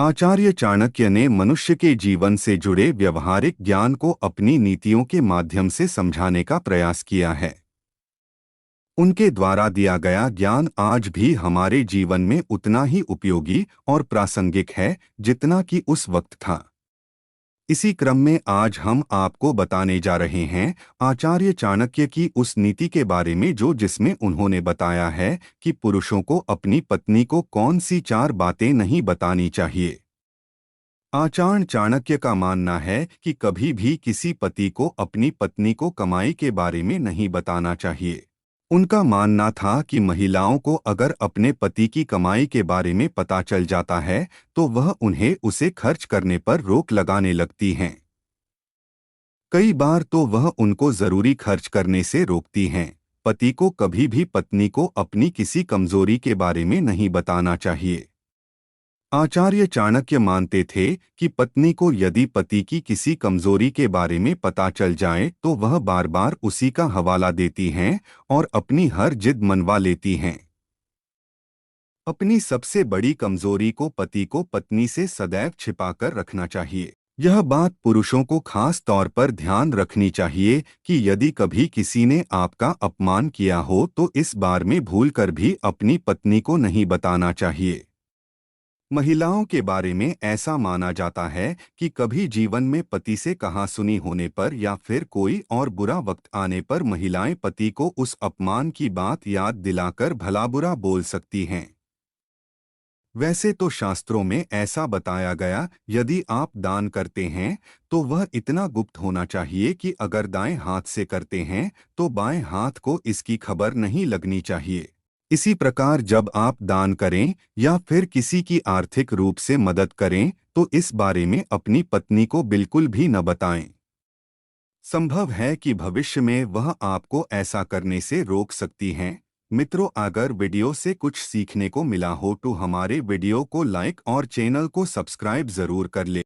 आचार्य चाणक्य ने मनुष्य के जीवन से जुड़े व्यवहारिक ज्ञान को अपनी नीतियों के माध्यम से समझाने का प्रयास किया है। उनके द्वारा दिया गया ज्ञान आज भी हमारे जीवन में उतना ही उपयोगी और प्रासंगिक है जितना कि उस वक्त था। इसी क्रम में आज हम आपको बताने जा रहे हैं आचार्य चाणक्य की उस नीति के बारे में जिसमें उन्होंने बताया है कि पुरुषों को अपनी पत्नी को कौन सी 4 बातें नहीं बतानी चाहिए। आचार्य चाणक्य का मानना है कि कभी भी किसी पति को अपनी पत्नी को कमाई के बारे में नहीं बताना चाहिए। उनका मानना था कि महिलाओं को अगर अपने पति की कमाई के बारे में पता चल जाता है तो वह उन्हें उसे खर्च करने पर रोक लगाने लगती हैं। कई बार तो वह उनको जरूरी खर्च करने से रोकती हैं। पति को कभी भी पत्नी को अपनी किसी कमजोरी के बारे में नहीं बताना चाहिए। आचार्य चाणक्य मानते थे कि पत्नी को यदि पति की किसी कमजोरी के बारे में पता चल जाए तो वह बार बार उसी का हवाला देती हैं और अपनी हर जिद मनवा लेती हैं। अपनी सबसे बड़ी कमजोरी को पति को पत्नी से सदैव छिपाकर रखना चाहिए। यह बात पुरुषों को खास तौर पर ध्यान रखनी चाहिए कि यदि कभी किसी ने आपका अपमान किया हो तो इस बारे में भूलकर भी अपनी पत्नी को नहीं बताना चाहिए। महिलाओं के बारे में ऐसा माना जाता है कि कभी जीवन में पति से कहासुनी होने पर या फिर कोई और बुरा वक्त आने पर महिलाएं पति को उस अपमान की बात याद दिलाकर भला बुरा बोल सकती हैं। वैसे तो शास्त्रों में ऐसा बताया गया, यदि आप दान करते हैं तो वह इतना गुप्त होना चाहिए कि अगर दाएं हाथ से करते हैं तो बाएं हाथ को इसकी खबर नहीं लगनी चाहिए। इसी प्रकार जब आप दान करें या फिर किसी की आर्थिक रूप से मदद करें तो इस बारे में अपनी पत्नी को बिल्कुल भी न बताएं। संभव है कि भविष्य में वह आपको ऐसा करने से रोक सकती हैं। मित्रों, अगर वीडियो से कुछ सीखने को मिला हो तो हमारे वीडियो को लाइक और चैनल को सब्सक्राइब जरूर कर लें।